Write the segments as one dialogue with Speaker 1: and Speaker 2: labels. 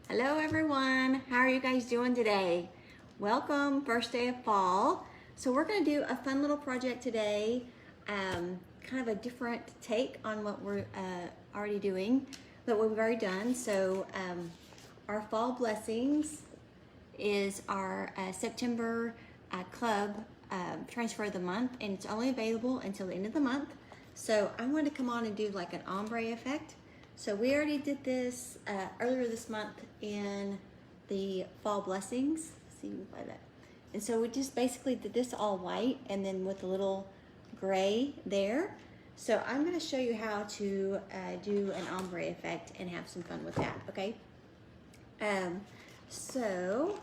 Speaker 1: Hello everyone, how are you guys doing today? Welcome, first day of fall. So we're gonna do a fun little project today, kind of a different take on what we're already doing, but what we've already done. So our fall blessings is our September club transfer of the month, and it's only available until the end of the month. So I wanted to come on and do like an ombre effect. So we already did this earlier this month in the fall blessings. Let's see by that. And so we just basically did this all white and then with a little gray there. So I'm going to show you how to do an ombre effect and have some fun with that, okay? So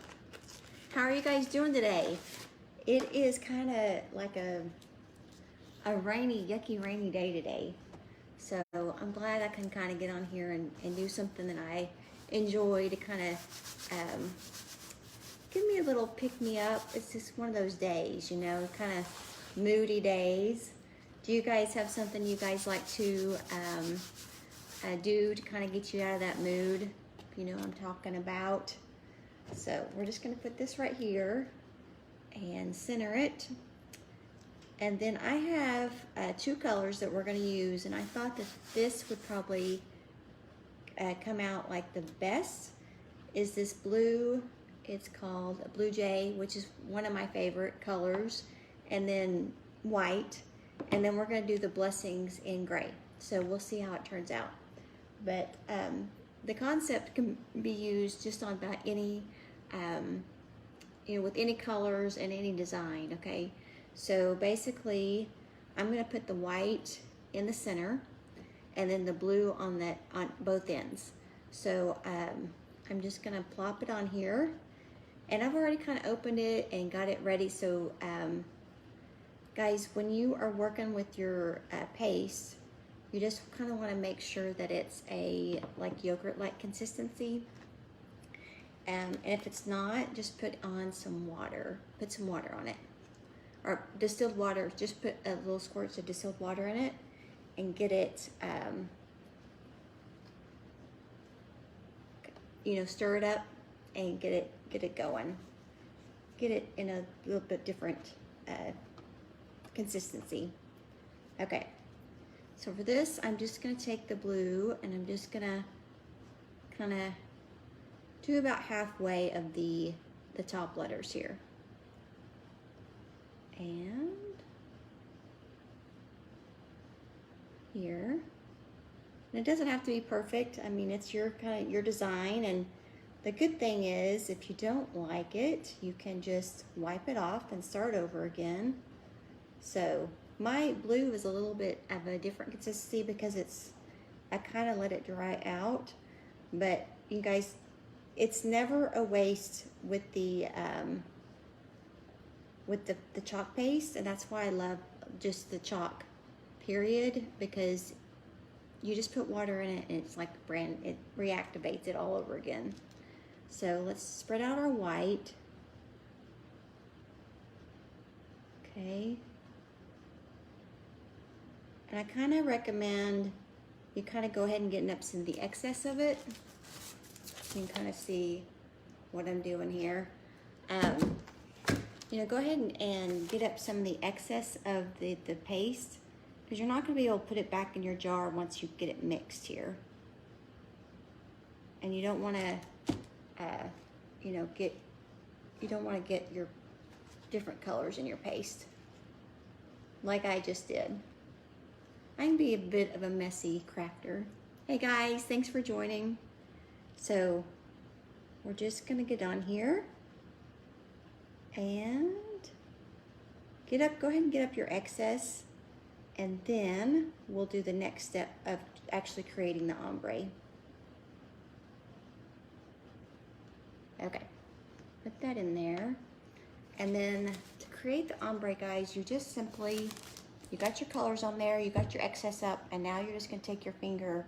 Speaker 1: how are you guys doing today? It is kind of like a rainy, yucky rainy day today. So I'm glad I can kind of get on here and do something that I enjoy to kind of give me a little pick-me-up. It's just one of those days, you know, kind of moody days. Do you guys have something you guys like to do to kind of get you out of that mood? You know what I'm talking about. So we're just going to put this right here and center it. And then I have two colors that we're going to use, and I thought that this would probably come out like the best is this blue. It's called a Blue Jay, which is one of my favorite colors, and then white, and then we're going to do the blessings in gray. So we'll see how it turns out. But the concept can be used just on about any, you know, with any colors and any design, okay? So basically, I'm going to put the white in the center and then the blue on both ends. So I'm just going to plop it on here, and I've already kind of opened it and got it ready. So guys, when you are working with your paste, you just kind of want to make sure that it's a like yogurt-like consistency. And if it's not, just put on some water. Put some water on it. Or distilled water, just put a little squirts of distilled water in it and get it, you know, stir it up and get it going. Get it in a little bit different consistency. Okay, so for this, I'm just gonna take the blue and I'm just gonna kind of do about halfway of the top letters here. And here, and it doesn't have to be perfect. I mean, it's your kind of your design, and the good thing is if you don't like it, you can just wipe it off and start over again. So my blue is a little bit of a different consistency because I kind of let it dry out, but you guys, it's never a waste with the chalk paste, and that's why I love just the chalk period, because you just put water in it and it's like it reactivates it all over again. So let's spread out our white. Okay. And I kind of recommend you kind of go ahead and get up some of the excess of it. You can kind of see what I'm doing here. You know, go ahead and get up some of the excess of the paste, because you're not going to be able to put it back in your jar once you get it mixed here. And you don't want to, you know, you don't want to get your different colors in your paste, like I just did. I can be a bit of a messy crafter. Hey guys, thanks for joining. So we're just going to get on here. And go ahead and get up your excess, and then we'll do the next step of actually creating the ombre. Okay, put that in there. And then to create the ombre, guys, you just simply, you got your colors on there, you got your excess up, and now you're just gonna take your finger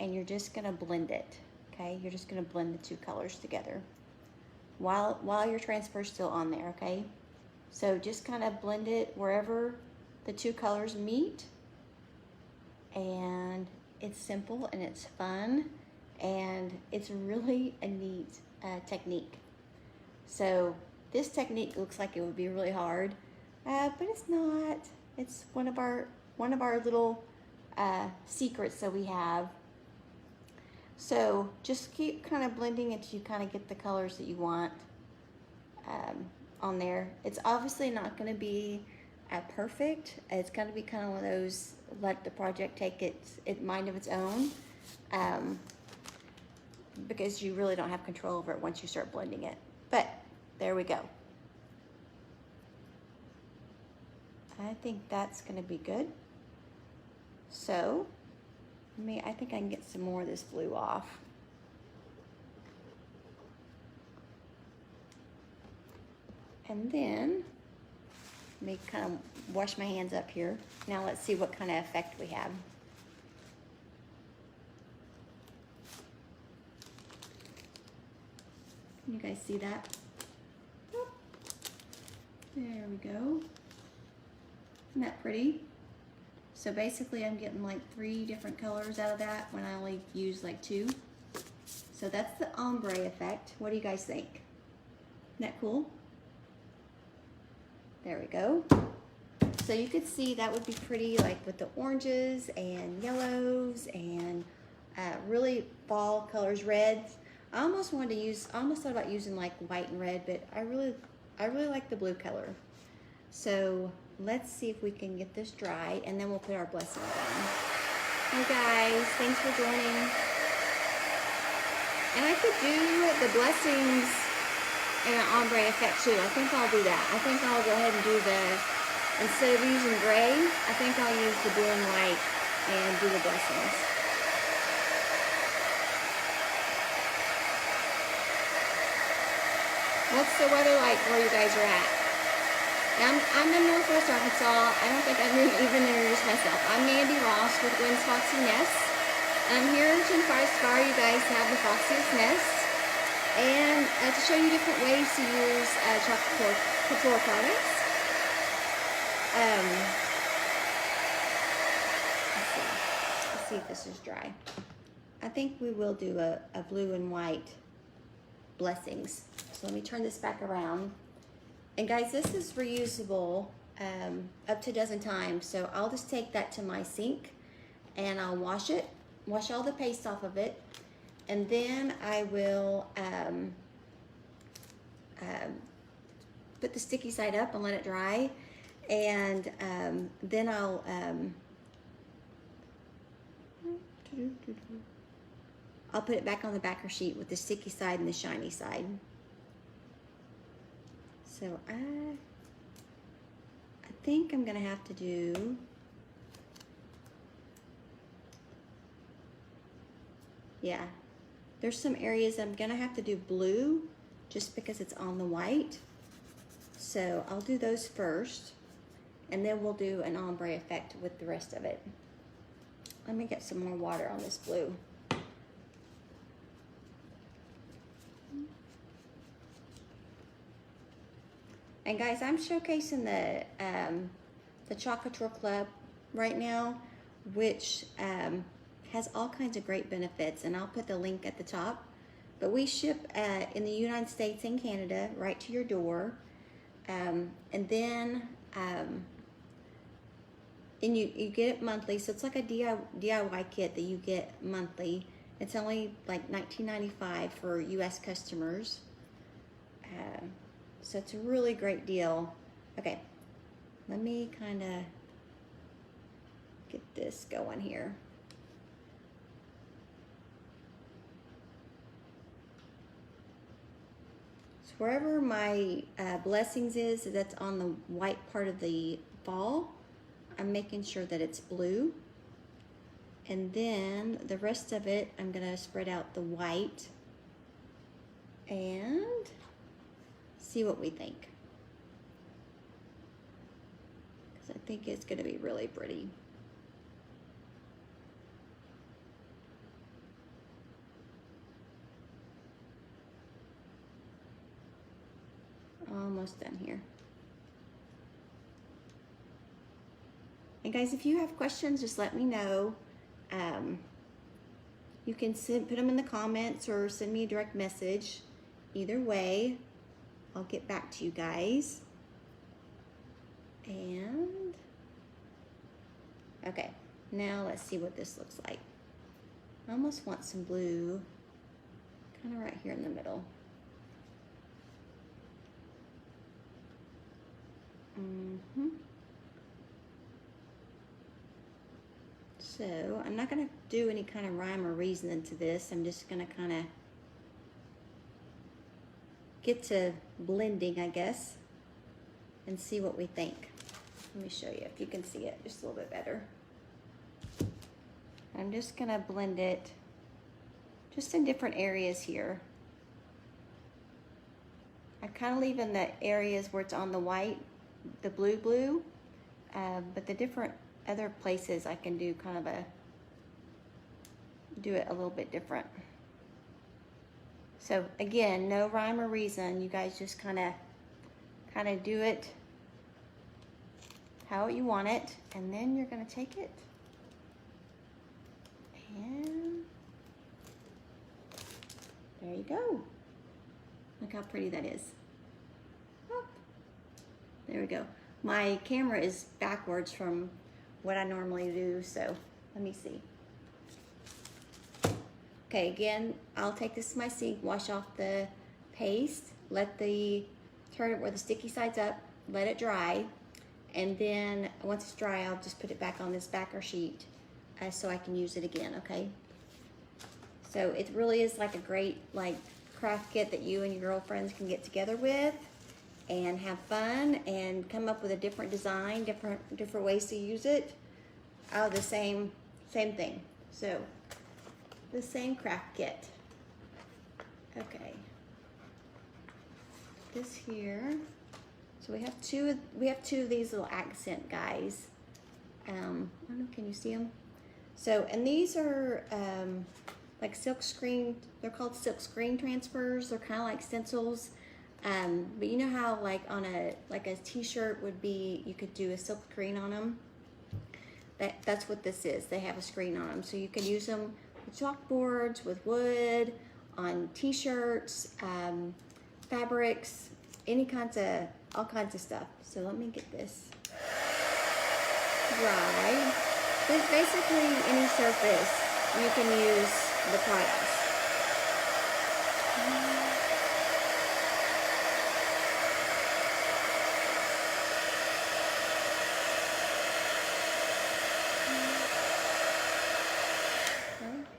Speaker 1: and you're just gonna blend it, okay? You're just gonna blend the two colors together while your transfer is still on there, okay? So just kind of blend it wherever the two colors meet, and it's simple and it's fun, and it's really a neat technique. So this technique looks like it would be really hard, but it's not. It's one of our little secrets that we have. So just keep kind of blending until you kind of get the colors that you want on there. It's obviously not going to be perfect. It's going to be kind of one of those, let the project take its mind of its own, because you really don't have control over it once you start blending it. But there we go. I think that's going to be good. So I think I can get some more of this blue off. And then let me kind of wash my hands up here. Now let's see what kind of effect we have. Can you guys see that? There we go. Isn't that pretty? So basically I'm getting like 3 different colors out of that when I only use like 2. So that's the ombre effect. What do you guys think? Isn't that cool? There we go. So you could see that would be pretty, like with the oranges and yellows and really fall colors, reds. I almost thought about using like white and red, but I really like the blue color. So let's see if we can get this dry, and then we'll put our blessings on. Hey guys, thanks for joining. And I could do the blessings in an ombre effect too. I think I'll do that. I think I'll go ahead and do instead of using gray, I think I'll use the blue and white and do the blessings. What's the weather like where you guys are at? I'm in Northwest Arkansas. I don't think I've even introduced myself. I'm Mandy Ross with Wynn's Foxy Nest. I'm here to inspire you guys to have the foxiest nest, and to show you different ways to use Chalk Couture products. Let's see if this is dry. I think we will do a blue and white blessings. So let me turn this back around. And guys, this is reusable up to a dozen times. So I'll just take that to my sink and I'll wash all the paste off of it. And then I will put the sticky side up and let it dry. And then I'll put it back on the backer sheet with the sticky side and the shiny side. So I think I'm gonna have to do there's some areas I'm gonna have to do blue just because it's on the white. So I'll do those first, and then we'll do an ombre effect with the rest of it. Let me get some more water on this blue. And guys, I'm showcasing the Chalk Couture Club right now, which has all kinds of great benefits, and I'll put the link at the top. But we ship in the United States and Canada right to your door, and then you get it monthly. So it's like a DIY kit that you get monthly. It's only like $19.95 for US customers. So it's a really great deal. Okay, let me kind of get this going here. So wherever my blessings is, that's on the white part of the ball, I'm making sure that it's blue. And then the rest of it, I'm gonna spread out the white and see what we think. Because I think it's gonna be really pretty. Almost done here. And guys, if you have questions, just let me know. You can put them in the comments or send me a direct message. Either way, I'll get back to you guys. And, okay, now let's see what this looks like. I almost want some blue, kind of right here in the middle. So I'm not going to do any kind of rhyme or reason into this. I'm just going to kind of get to blending, I guess, and see what we think. Let me show you if you can see it just a little bit better. I'm just going to blend it just in different areas here. I kind of leave in the areas where it's on the white, the blue, but the different other places I can do kind of do it a little bit different. So again, no rhyme or reason. You guys just kind of do it how you want it, and then you're going to take it and there you go. Look how pretty that is. Oh, there we go. My camera is backwards from what I normally do, so let me see. Okay, again, I'll take this to my sink, wash off the paste, turn it where the sticky side's up, let it dry, and then once it's dry, I'll just put it back on this backer sheet so I can use it again, okay? So it really is like a great craft kit that you and your girlfriends can get together with and have fun and come up with a different design, different ways to use it out of the same thing. So the same craft kit. Okay. This here. So we have two of these little accent guys. I don't know, can you see them? So, and these are like silk screen, they're called silk screen transfers. They're kind of like stencils. But you know how like on a t-shirt would be, you could do a silk screen on them? That's what this is. They have a screen on them. So you can use them with chalkboards, with wood, on t-shirts, fabrics, all kinds of stuff. So let me get this dry. There's basically any surface you can use the products.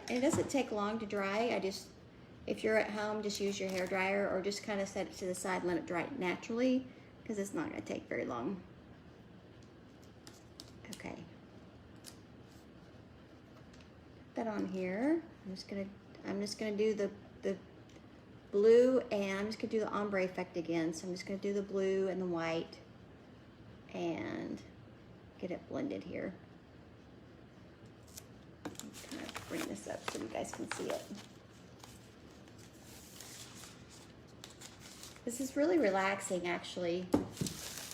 Speaker 1: It doesn't take long to dry. If you're at home, just use your hair dryer or just kind of set it to the side and let it dry naturally, because it's not going to take very long. Okay. Put that on here. I'm just gonna do the blue, and I'm just gonna do the ombre effect again. So I'm just gonna do the blue and the white and get it blended here. Kind of bring this up so you guys can see it. This is really relaxing, actually.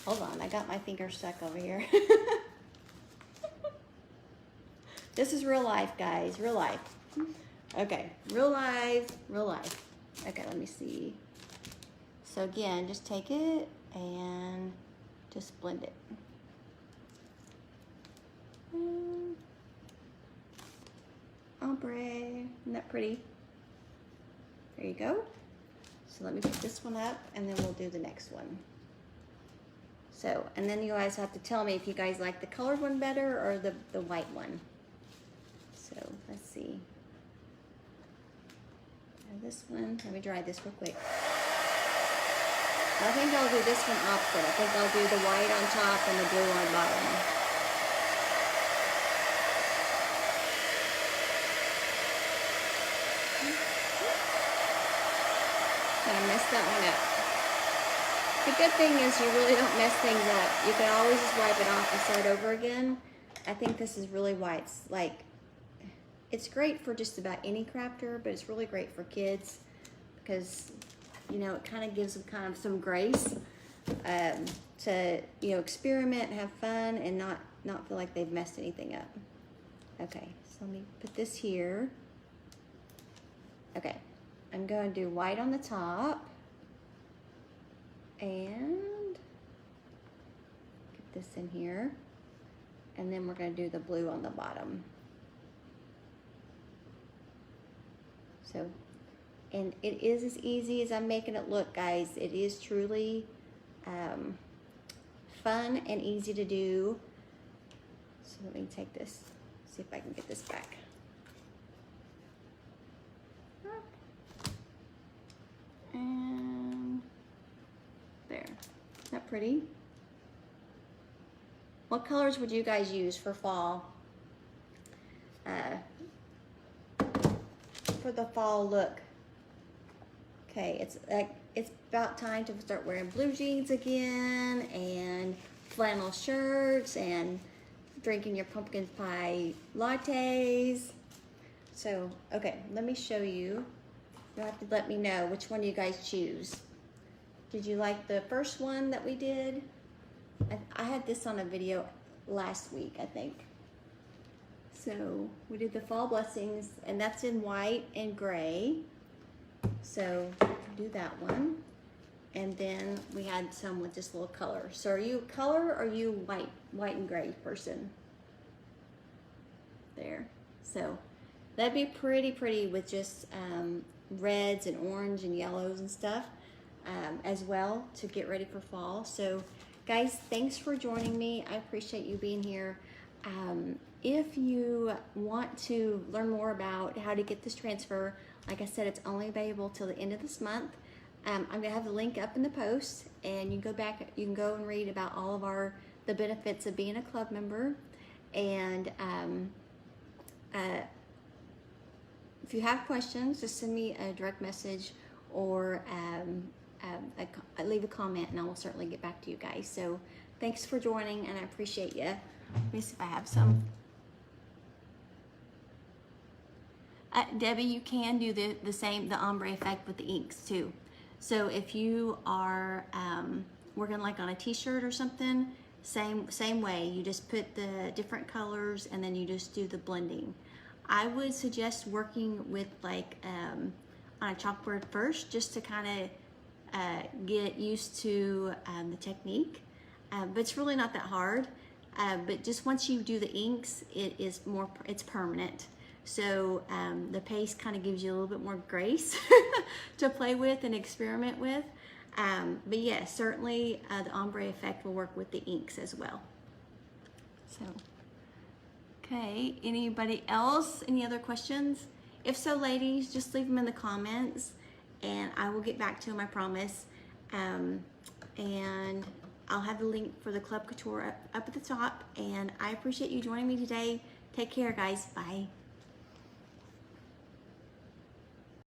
Speaker 1: Hold on, I got my finger stuck over here. This is real life, guys, real life. Okay, real life, real life. Okay, let me see. So again, just take it and just blend it. Ombre, isn't that pretty? There you go. So let me pick this one up and then we'll do the next one. So, and then you guys have to tell me if you guys like the colored one better or the white one. So let's see. And this one, let me dry this real quick. I think I'll do this one opposite. I think I'll do the white on top and the blue on bottom. I messed that one up. The good thing is you really don't mess things up. You can always just wipe it off and start over again. I think this is really why it's great for just about any crafter, but it's really great for kids because, you know, it kind of gives them kind of some grace to, you know, experiment, have fun, and not feel like they've messed anything up. Okay, so let me put this here. Okay, I'm going to do white on the top and get this in here. And then we're going to do the blue on the bottom. So, and it is as easy as I'm making it look, guys. It is truly fun and easy to do. So let me take this, see if I can get this back. And there. Isn't that pretty? What colors would you guys use for fall? For the fall look. Okay, it's about time to start wearing blue jeans again and flannel shirts and drinking your pumpkin pie lattes. So, okay, let me show you. You'll have to let me know which one you guys choose. Did you like the first one that we did? I had this on a video last week, I think. So we did the fall blessings, and that's in white and gray. So do that one. And then we had some with just a little color. So are you color or are you white and gray person? There. So that'd be pretty with just reds and orange and yellows and stuff as well to get ready for fall. So guys, thanks for joining me. I appreciate you being here. If you want to learn more about how to get this transfer, like I said, it's only available till the end of this month. I'm gonna have the link up in the post, and you can go back, you can go and read about all of the benefits of being a club member. And if you have questions, just send me a direct message or leave a comment, and I will certainly get back to you guys. So thanks for joining, and I appreciate you. Let me see if I have some. Debbie, you can do the ombre effect with the inks too. So if you are working like on a t-shirt or something, same way. You just put the different colors and then you just do the blending. I would suggest working with like on a chalkboard first, just to kind of get used to the technique. But it's really not that hard. But just once you do the inks, it's permanent. So the paste kind of gives you a little bit more grace to play with and experiment with. But yes, certainly the ombre effect will work with the inks as well. So, okay, anybody else? Any other questions? If so, ladies, just leave them in the comments and I will get back to them, I promise. And I'll have the link for the Club Couture up at the top. And I appreciate you joining me today. Take care, guys. Bye.